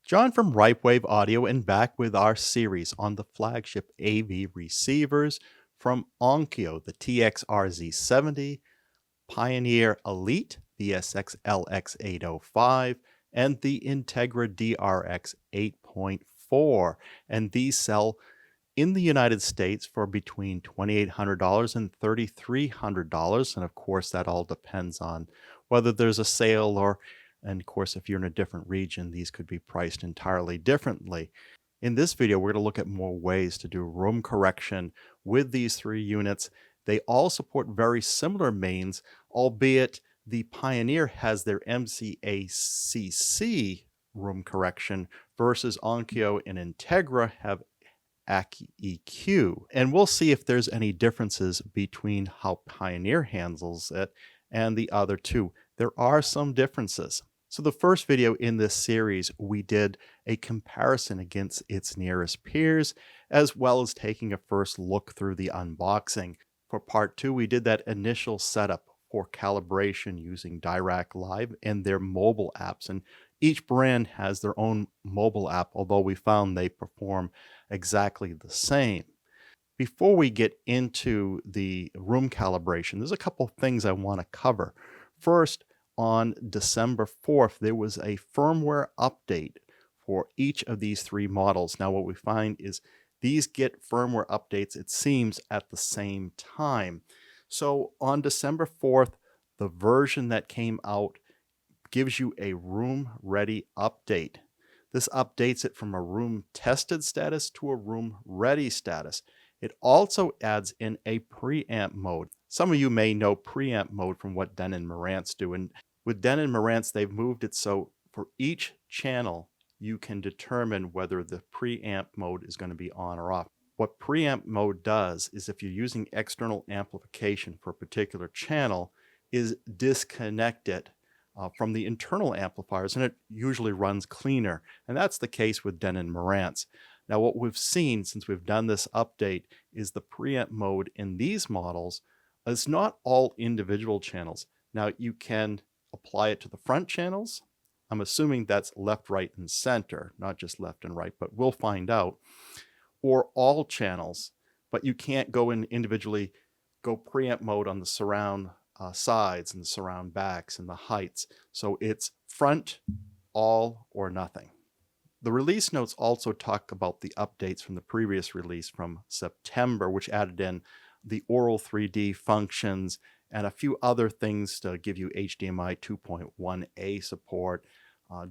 John from Ripewave Audio and back with our series on the flagship AV receivers from Onkyo, the TXRZ70, Pioneer Elite VSX-LX805, and the Integra DRX-8.4. And these sell in the United States for between $2,800 and $3,300. And of course, that all depends on whether there's a sale and of course, if you're in a different region, these could be priced entirely differently. In this video, we're going to look at more ways to do room correction with these three units. They all support very similar mains, albeit the Pioneer has their MCAAC room correction versus Onkyo and Integra have AccuEQ. And we'll see if there's any differences between how Pioneer handles it and the other two. There are some differences. So the first video in this series, we did a comparison against its nearest peers, as well as taking a first look through the unboxing. For part two, we did that initial setup for calibration using Dirac Live and their mobile apps. And each brand has their own mobile app, although we found they perform exactly the same. Before we get into the room calibration, there's a couple things I want to cover. First, on December 4th, there was a firmware update for each of these three models. Now, what we find is these get firmware updates, it seems, at the same time. So on December 4th, the version that came out gives you a room-ready update. This updates it from a room-tested status to a room-ready status. It also adds in a preamp mode. Some of you may know preamp mode from what Denon Marantz do. And with Denon Marantz, they've moved it so for each channel, you can determine whether the preamp mode is going to be on or off. What preamp mode does is if you're using external amplification for a particular channel, is disconnect it from the internal amplifiers, and it usually runs cleaner. And that's the case with Denon Marantz. Now, what we've seen since we've done this update is the preamp mode in these models is not all individual channels. Now, you can apply it to the front channels. I'm assuming that's left, right, and center, not just left and right, but we'll find out. Or all channels, but you can't go in individually, go preamp mode on the surround sides and the surround backs and the heights. So it's front, all, or nothing. The release notes also talk about the updates from the previous release from September, which added in the Aural 3D functions and a few other things to give you HDMI 2.1a support,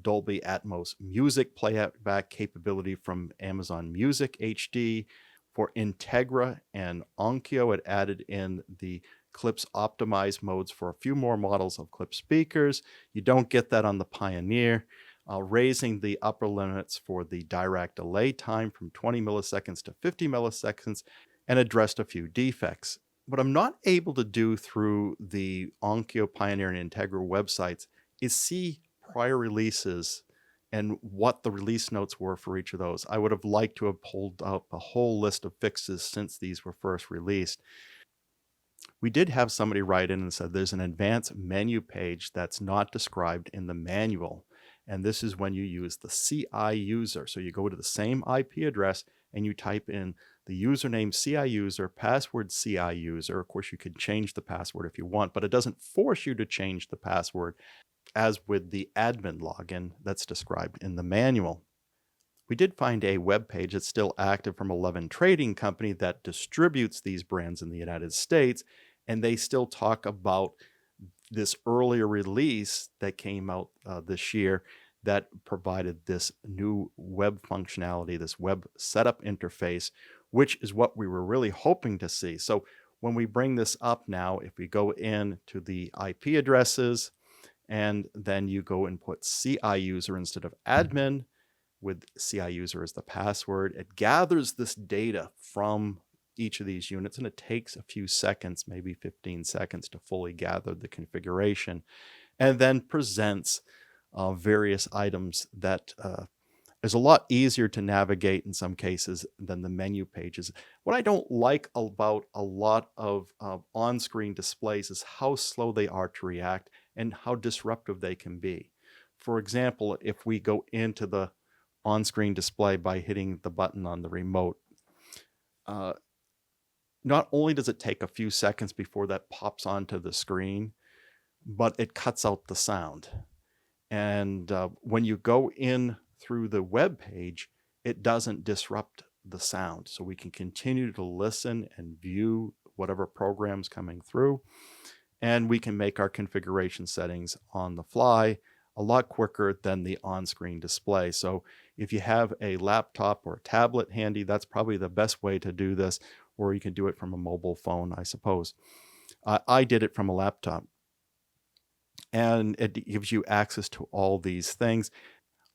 Dolby Atmos music playback capability from Amazon Music HD. For Integra and Onkyo, it added in the Clips optimized modes for a few more models of Clip speakers. You don't get that on the Pioneer. Raising the upper limits for the Dirac delay time from 20 milliseconds to 50 milliseconds, and addressed a few defects. What I'm not able to do through the Onkyo, Pioneer, and Integra websites is see prior releases and what the release notes were for each of those. I would have liked to have pulled up a whole list of fixes since these were first released. We did have somebody write in and said there's an advanced menu page that's not described in the manual. And this is when you use the CI user. So you go to the same IP address and you type in the username CI user, password CI user. Of course, you could change the password if you want, but it doesn't force you to change the password as with the admin login that's described in the manual. We did find a web page that's still active from 11 Trading Company that distributes these brands in the United States, and they still talk about this earlier release that came out this year that provided this new web functionality, this web setup interface, which is what we were really hoping to see. So when we bring this up now, if we go into the IP addresses and then you go and put CI user instead of admin with CI user as the password, it gathers this data from each of these units, and it takes a few seconds, maybe 15 seconds, to fully gather the configuration, and then presents various items that is a lot easier to navigate in some cases than the menu pages. What I don't like about a lot of on-screen displays is how slow they are to react and how disruptive they can be. For example, if we go into the on-screen display by hitting the button on the remote. Not only does it take a few seconds before that pops onto the screen, but it cuts out the sound. And when you go in through the web page, it doesn't disrupt the sound. So we can continue to listen and view whatever program's coming through. And we can make our configuration settings on the fly a lot quicker than the on-screen display. So if you have a laptop or a tablet handy, that's probably the best way to do this, or you can do it from a mobile phone, I suppose. I did it from a laptop. And it gives you access to all these things.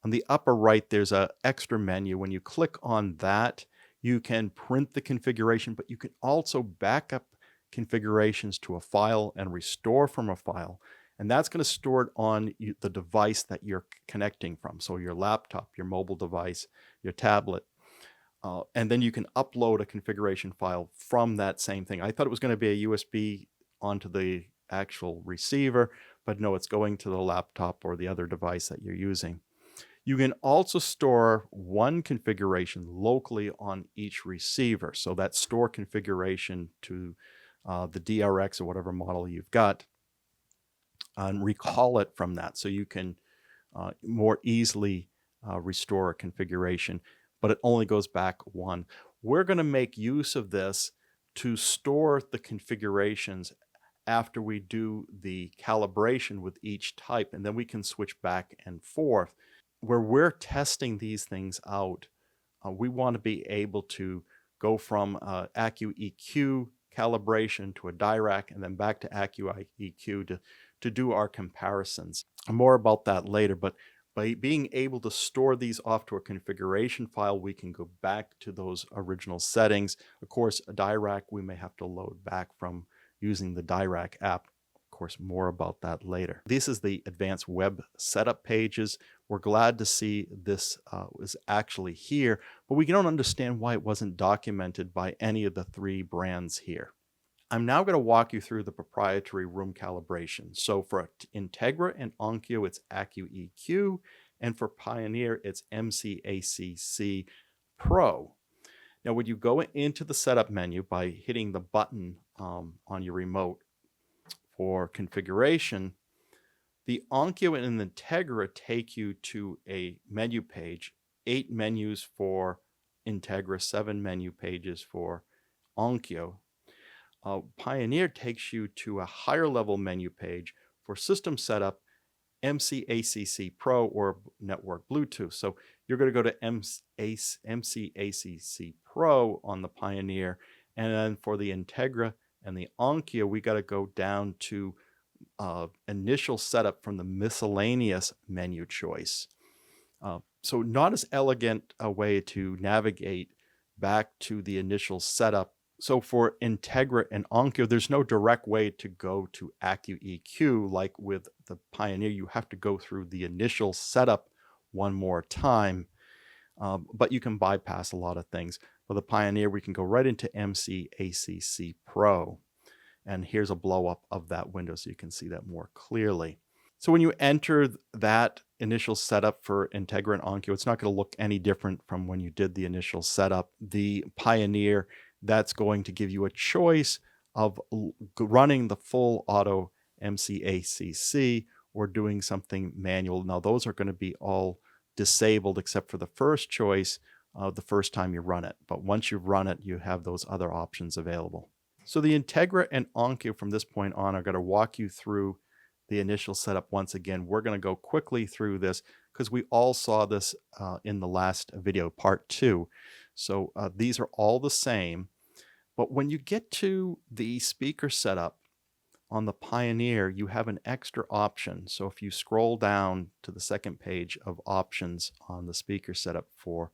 On the upper right, there's an extra menu. When you click on that, you can print the configuration, but you can also back up configurations to a file and restore from a file. And that's going to store it on the device that you're connecting from. So your laptop, your mobile device, your tablet. And then you can upload a configuration file from that same thing. I thought it was going to be a USB onto the actual receiver, but no, it's going to the laptop or the other device that you're using. You can also store one configuration locally on each receiver. So that store configuration to the DRX or whatever model you've got, and recall it from that. So you can more easily restore a configuration, but it only goes back one. We're going to make use of this to store the configurations after we do the calibration with each type, and then we can switch back and forth. Where we're testing these things out, we want to be able to go from AccuEQ calibration to a Dirac and then back to AccuEQ to do our comparisons. More about that later, but by being able to store these off to a configuration file, we can go back to those original settings. Of course, a Dirac we may have to load back from using the Dirac app. Of course, more about that later. This is the advanced web setup pages. We're glad to see this is actually here, but we don't understand why it wasn't documented by any of the three brands here. I'm now going to walk you through the proprietary room calibration. So for Integra and Onkyo, it's AccuEQ, and for Pioneer, it's MCAAC Pro. Now, when you go into the setup menu by hitting the button on your remote for configuration, the Onkyo and the Integra take you to a menu page, 8 menus for Integra, 7 menu pages for Onkyo. Pioneer takes you to a higher level menu page for system setup, MCAAC Pro or network Bluetooth. So you're going to go to MCAAC Pro on the Pioneer, and then for the Integra and the Onkyo, we got to go down to initial setup from the miscellaneous menu choice. So not as elegant a way to navigate back to the initial setup. So for Integra and Onkyo, there's no direct way to go to AccuEQ like with the Pioneer. You have to go through the initial setup one more time, but you can bypass a lot of things. For the Pioneer, we can go right into MCAAC Pro. And here's a blow up of that window so you can see that more clearly. So when you enter that initial setup for Integra and Onkyo, it's not going to look any different from when you did the initial setup. The Pioneer, that's going to give you a choice of running the full auto MCAAC or doing something manual. Now those are going to be all disabled except for the first choice the first time you run it. But once you've run it, you have those other options available. So the Integra and Onkyo from this point on are going to walk you through the initial setup once again. We're going to go quickly through this because we all saw this in the last video, part 2. So these are all the same. But when you get to the speaker setup on the Pioneer, you have an extra option. So if you scroll down to the second page of options on the speaker setup for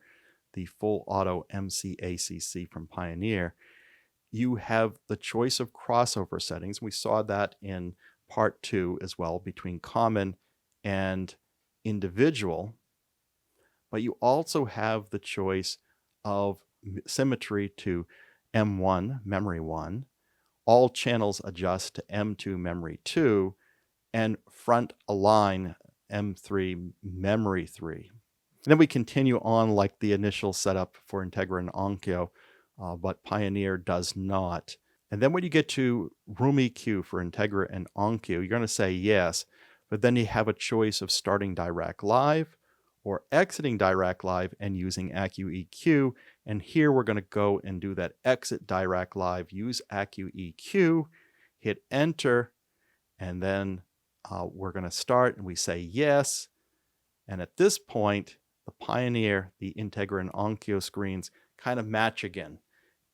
the full auto MCAAC from Pioneer, you have the choice of crossover settings. We saw that in part 2 as well, between common and individual. But you also have the choice of symmetry to M1, memory 1, all channels adjust to M2, memory 2, and front align M3, memory 3. And then we continue on like the initial setup for Integra and Onkyo, but Pioneer does not. And then when you get to Room EQ for Integra and Onkyo, you're going to say yes, but then you have a choice of starting Dirac Live or exiting Dirac Live and using AccuEQ. And here we're going to go and do that exit Dirac Live, use AccuEQ, hit enter, and then we're going to start and we say yes. And at this point, the Pioneer, the Integra and Onkyo screens kind of match again.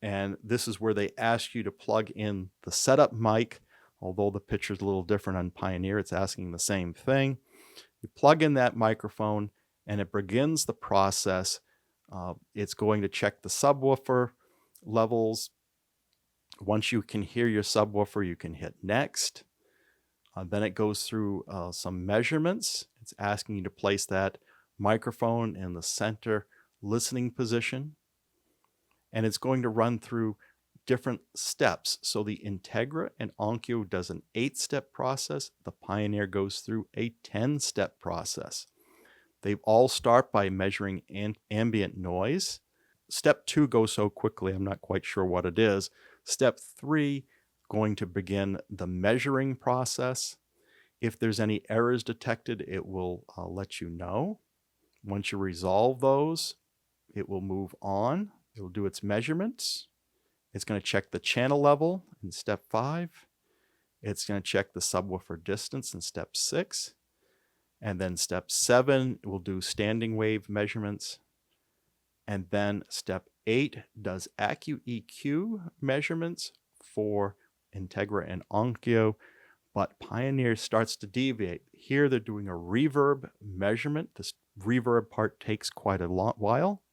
And this is where they ask you to plug in the setup mic. Although the picture is a little different on Pioneer, it's asking the same thing. You plug in that microphone and it begins the process. It's going to check the subwoofer levels. Once you can hear your subwoofer, you can hit next. Then it goes through some measurements. It's asking you to place that microphone in the center listening position. And it's going to run through different steps. So the Integra and Onkyo does an 8-step process. The Pioneer goes through a 10-step process. They all start by measuring ambient noise. Step 2 goes so quickly, I'm not quite sure what it is. Step 3, going to begin the measuring process. If there's any errors detected, it will let you know. Once you resolve those, it will move on. It will do its measurements. It's going to check the channel level in step 5. It's going to check the subwoofer distance in step 6. And then step 7, it will do standing wave measurements. And then step 8 does AccuEQ measurements for Integra and Onkyo. But Pioneer starts to deviate. Here they're doing a reverb measurement. This reverb part takes quite a while.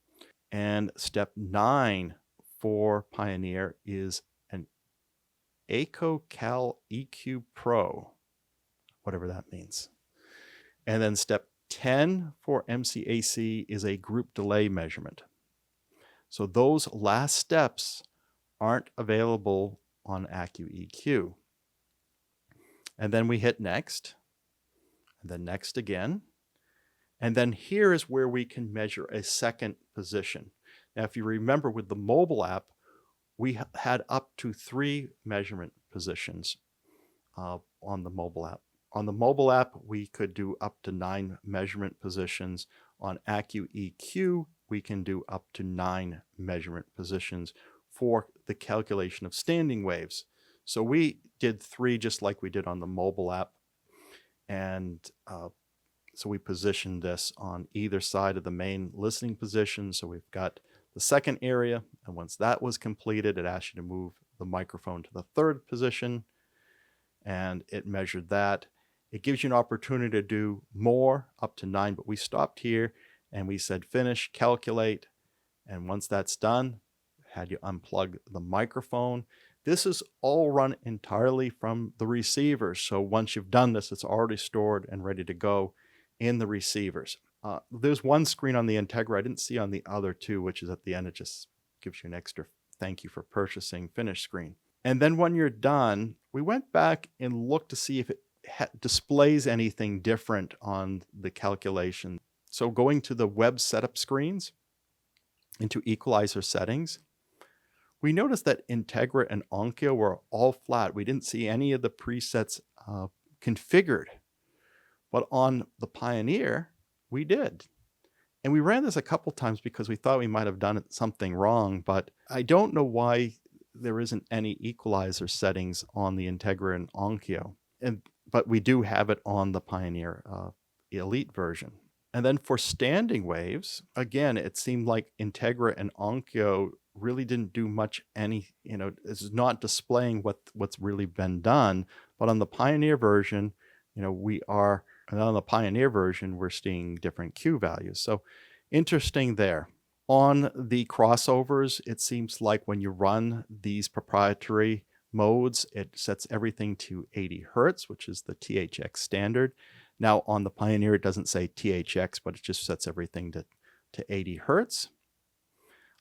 And step 9 for Pioneer is an AccuEQ Pro, whatever that means. And then step 10 for MCAAC is a group delay measurement. So those last steps aren't available on AccuEQ. And then we hit next, and then next again. And then here is where we can measure a second position. Now, if you remember with the mobile app, we had up to 3 measurement positions on the mobile app. On the mobile app, we could do up to 9 measurement positions. On AccuEQ, we can do up to 9 measurement positions for the calculation of standing waves. So we did 3 just like we did on the mobile app. And so we positioned this on either side of the main listening position. So we've got the second area. And once that was completed, it asked you to move the microphone to the third position. And it measured that. It gives you an opportunity to do more, up to 9. But we stopped here and we said finish, calculate. And once that's done, had you unplug the microphone. This is all run entirely from the receivers. So once you've done this, it's already stored and ready to go in the receivers. There's one screen on the Integra I didn't see on the other 2, which is at the end. It just gives you an extra thank you for purchasing finish screen. And then when you're done, we went back and looked to see if it displays anything different on the calculation. So going to the web setup screens, into equalizer settings, we noticed that Integra and Onkyo were all flat. We didn't see any of the presets configured. But on the Pioneer, we did. And we ran this a couple times because we thought we might have done something wrong, but I don't know why there isn't any equalizer settings on the Integra and Onkyo. But we do have it on the Pioneer Elite version. And then for standing waves, again, it seemed like Integra and Onkyo really didn't do much it's not displaying what's really been done. But on the Pioneer version, we're seeing different Q values. So interesting there. On the crossovers, it seems like when you run these proprietary modes, it sets everything to 80 Hertz, which is the THX standard. Now on the Pioneer, it doesn't say THX, but it just sets everything to 80 Hertz.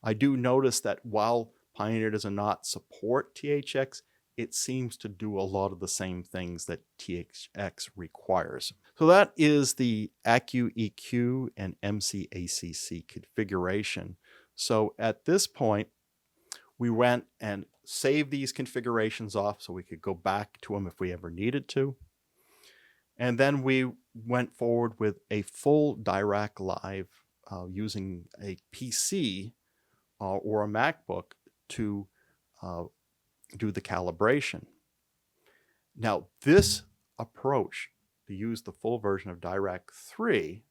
I do notice that while Pioneer does not support THX, it seems to do a lot of the same things that THX requires. So that is the AccuEQ and MCAAC configuration. So at this point, we went and saved these configurations off so we could go back to them if we ever needed to. And then we went forward with a full Dirac Live using a PC or a MacBook to do the calibration. Now, this approach to use the full version of Dirac 3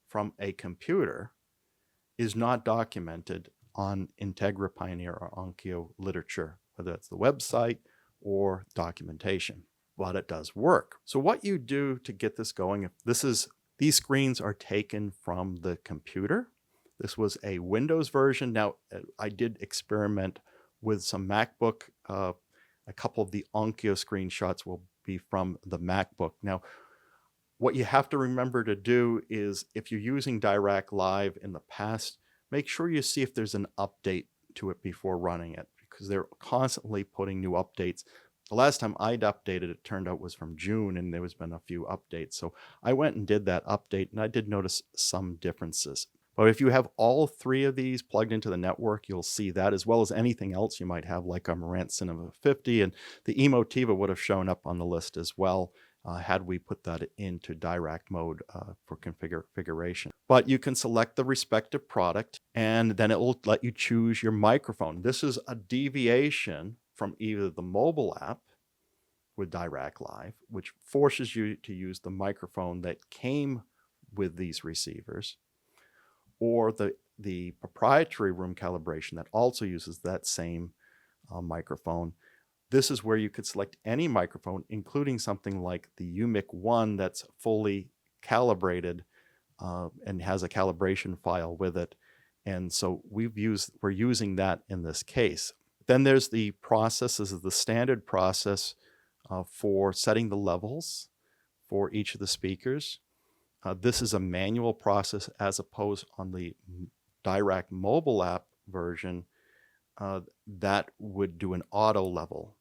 from a computer is not documented on Integra, Pioneer, or Onkyo literature, whether it's the website or documentation, but it does work. So what you do to get this going, if these screens are taken from the computer. This was a Windows version. Now, I did experiment with some MacBook. A couple of the Onkyo screenshots will be from the MacBook. Now, what you have to remember to do is if you're using Dirac Live in the past, make sure you see if there's an update to it before running it, because they're constantly putting new updates. The last time I'd updated it turned out was from June, and there has been a few updates. So I went and did that update, and I did notice some differences. But if you have all three of these plugged into the network, you'll see that, as well as anything else you might have, like a Marantz Cinema 50, and the Emotiva would have shown up on the list as well, had we put that into Dirac mode for configuration. But you can select the respective product, and then it will let you choose your microphone. This is a deviation from either the mobile app with Dirac Live, which forces you to use the microphone that came with these receivers, or the proprietary room calibration that also uses that same microphone. This is where you could select any microphone, including something like the UMIC 1 that's fully calibrated and has a calibration file with it. And so we're using that in this case. Then there's the process. This is the standard process for setting the levels for each of the speakers. This is a manual process, as opposed on the Dirac mobile app version that would do an auto level.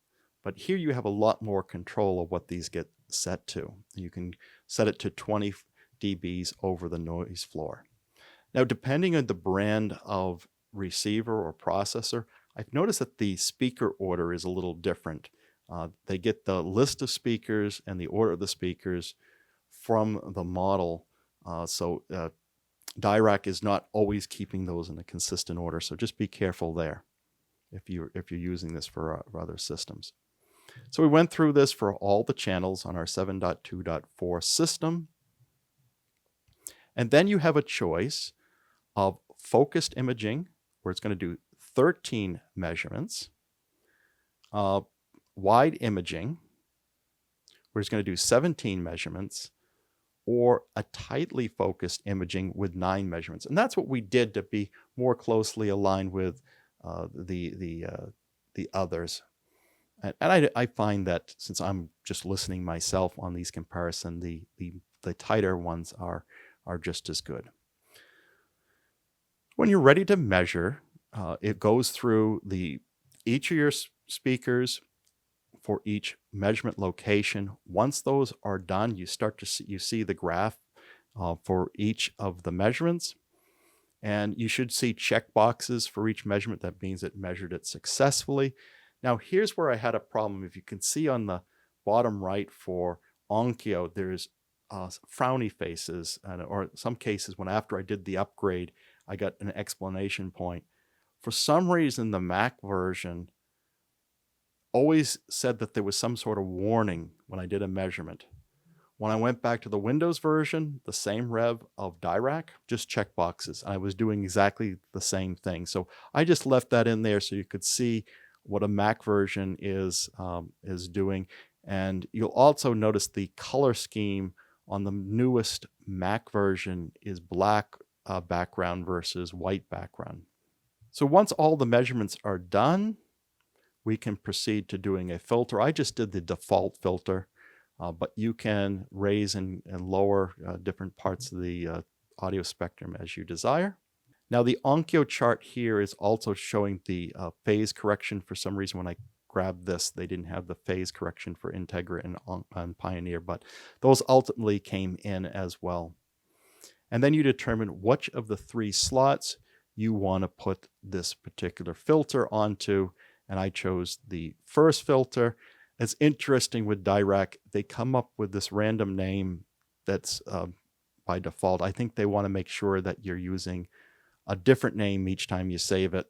But here you have a lot more control of what these get set to. You can set it to 20 dBs over the noise floor. Now, depending on the brand of receiver or processor, I've noticed that the speaker order is a little different. They get the list of speakers and the order of the speakers from the model. So Dirac is not always keeping those in a consistent order. So just be careful there if you're using this for other systems. So we went through this for all the channels on our 7.2.4 system. And then you have a choice of focused imaging, where it's going to do 13 measurements, wide imaging, where it's going to do 17 measurements, or a tightly focused imaging with 9 measurements. And that's what we did to be more closely aligned with the others. And I find that since I'm just listening myself on these comparisons, the tighter ones are just as good. When you're ready to measure, it goes through each of your speakers for each measurement location. Once those are done, you see the graph for each of the measurements, and you should see check boxes for each measurement. That means it measured it successfully. Now, here's where I had a problem. If you can see on the bottom right for Onkyo, there's frowny faces, or in some cases, after I did the upgrade, I got an explanation point. For some reason, the Mac version always said that there was some sort of warning when I did a measurement. When I went back to the Windows version, the same rev of Dirac, just check boxes. I was doing exactly the same thing. So I just left that in there so you could see what a Mac version is doing. And you'll also notice the color scheme on the newest Mac version is black background versus white background. So once all the measurements are done, we can proceed to doing a filter. I just did the default filter, but you can raise and lower different parts of the audio spectrum as you desire. Now, the Onkyo chart here is also showing the phase correction. For some reason, when I grabbed this. They didn't have the phase correction for Integra and Pioneer, but those ultimately came in as well. And then you determine which of the 3 slots you want to put this particular filter onto. And I chose the first filter. It's interesting with Dirac, they come up with this random name that's by default. I think they want to make sure that you're using a different name each time you save it.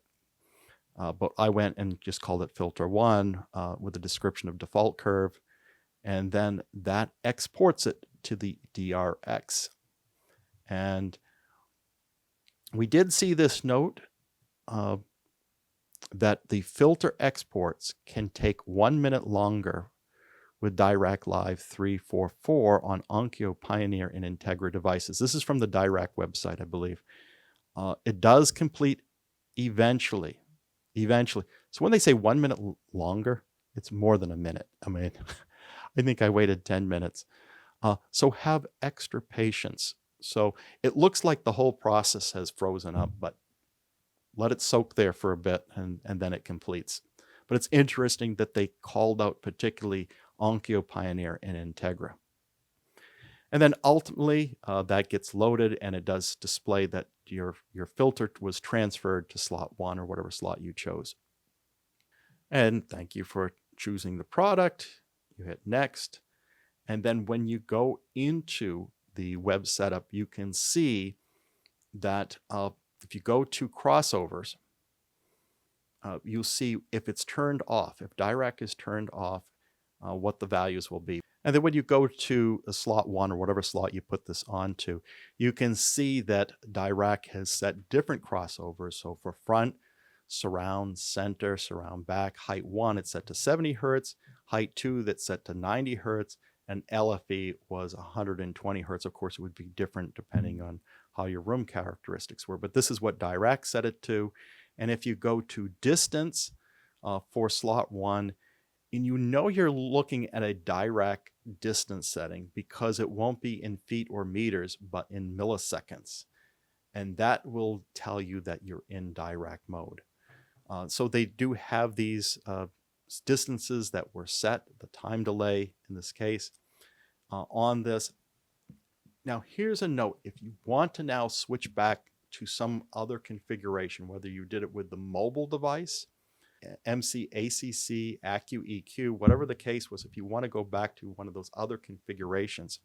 But I went and just called it filter 1 with a description of default curve. And then that exports it to the DRX. And we did see this note that the filter exports can take 1 minute longer with Dirac Live 8.4 on Onkyo, Pioneer, and Integra devices. This is from the Dirac website, I believe. It does complete eventually. So when they say 1 minute longer, it's more than a minute. I mean, I think I waited 10 minutes. So have extra patience. So it looks like the whole process has frozen up, but let it soak there for a bit and then it completes. But it's interesting that they called out particularly Onkyo, Pioneer, and Integra. And then ultimately that gets loaded and it does display that your filter was transferred to slot 1 or whatever slot you chose. And thank you for choosing the product. You hit next. And then when you go into the web setup, you can see that if you go to crossovers, you'll see if it's turned off, if Dirac is turned off, what the values will be. And then when you go to a slot 1 or whatever slot you put this onto, you can see that Dirac has set different crossovers. So for front, surround, center, surround back, height 1, it's set to 70 Hertz, height 2, that's set to 90 Hertz, and LFE was 120 Hertz. Of course, it would be different depending on how your room characteristics were, but this is what Dirac set it to. And if you go to distance for slot 1, and you know you're looking at a Dirac distance setting because it won't be in feet or meters, but in milliseconds. And that will tell you that you're in Dirac mode. So they do have these distances that were set, the time delay in this case, on this. Now here's a note. If you want to now switch back to some other configuration, whether you did it with the mobile device, MCAAC, AccuEQ, whatever the case was, if you want to go back to one of those other configurations,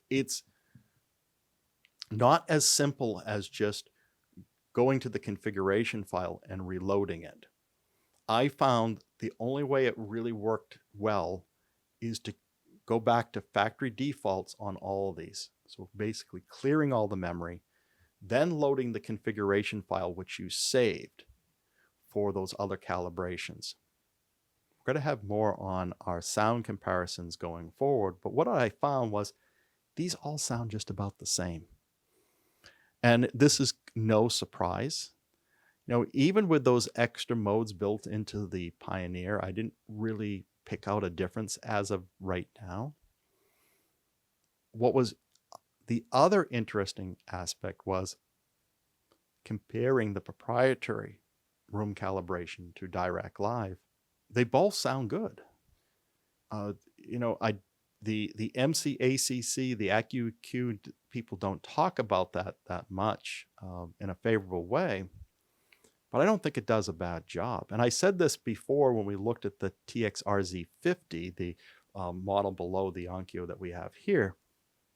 it's not as simple as just going to the configuration file and reloading it. I found the only way it really worked well is to go back to factory defaults on all of these. So basically clearing all the memory, then loading the configuration file which you saved for those other calibrations. We're going to have more on our sound comparisons going forward, but what I found was these all sound just about the same. And this is no surprise. You know, even with those extra modes built into the Pioneer, I didn't really pick out a difference as of right now. What was the other interesting aspect was comparing the proprietary room calibration to Dirac Live. They both sound good. You know, the MCAAC, the AccuEQ, people don't talk about that much in a favorable way, but I don't think it does a bad job. And I said this before when we looked at the TXRZ50, the model below the Onkyo that we have here.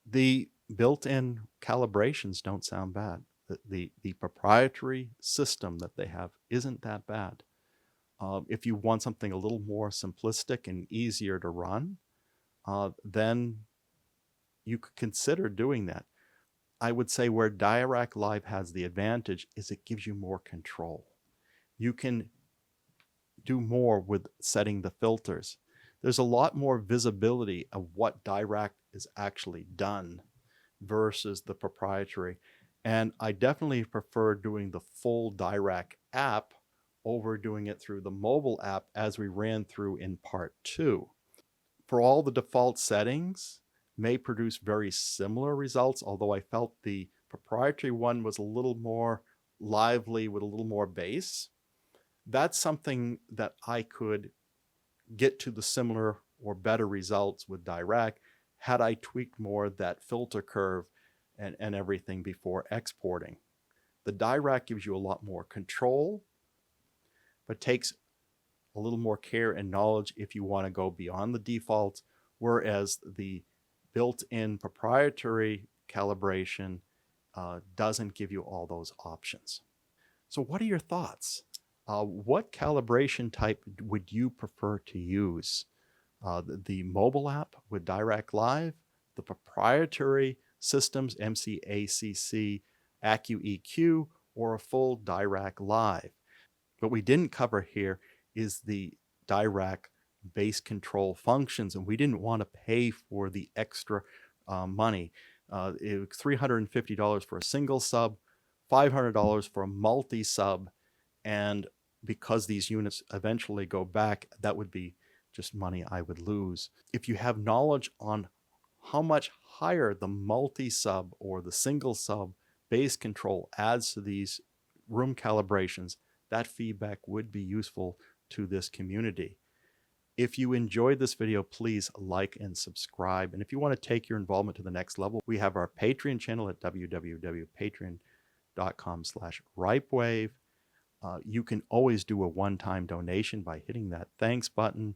The built-in calibrations don't sound bad. The proprietary system that they have isn't that bad. If you want something a little more simplistic and easier to run, then you could consider doing that. I would say where Dirac Live has the advantage is it gives you more control. You can do more with setting the filters. There's a lot more visibility of what Dirac is actually done versus the proprietary. And I definitely prefer doing the full Dirac app over doing it through the mobile app as we ran through in part 2. For all the default settings may produce very similar results, although I felt the proprietary one was a little more lively with a little more bass. That's something that I could get to the similar or better results with Dirac had I tweaked more that filter curve and everything before exporting. The Dirac gives you a lot more control, but takes a little more care and knowledge if you want to go beyond the defaults, whereas the built-in proprietary calibration doesn't give you all those options. So what are your thoughts? What calibration type would you prefer to use? The mobile app with Dirac Live, the proprietary systems, MCAAC, AccuEQ, or a full Dirac Live? What we didn't cover here is the Dirac base control functions, and we didn't want to pay for the extra money. It was $350 for a single sub, $500 for a multi-sub, and because these units eventually go back, that would be just money I would lose. If you have knowledge on how much higher the multi-sub or the single sub base control adds to these room calibrations, that feedback would be useful to this community. If you enjoyed this video, please like and subscribe. And if you want to take your involvement to the next level, we have our Patreon channel at www.patreon.com/Ripewave. You can always do a one-time donation by hitting that thanks button.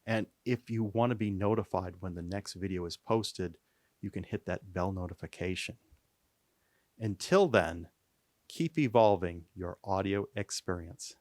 And if you want to be notified when the next video is posted, you can hit that bell notification. Until then, keep evolving your audio experience.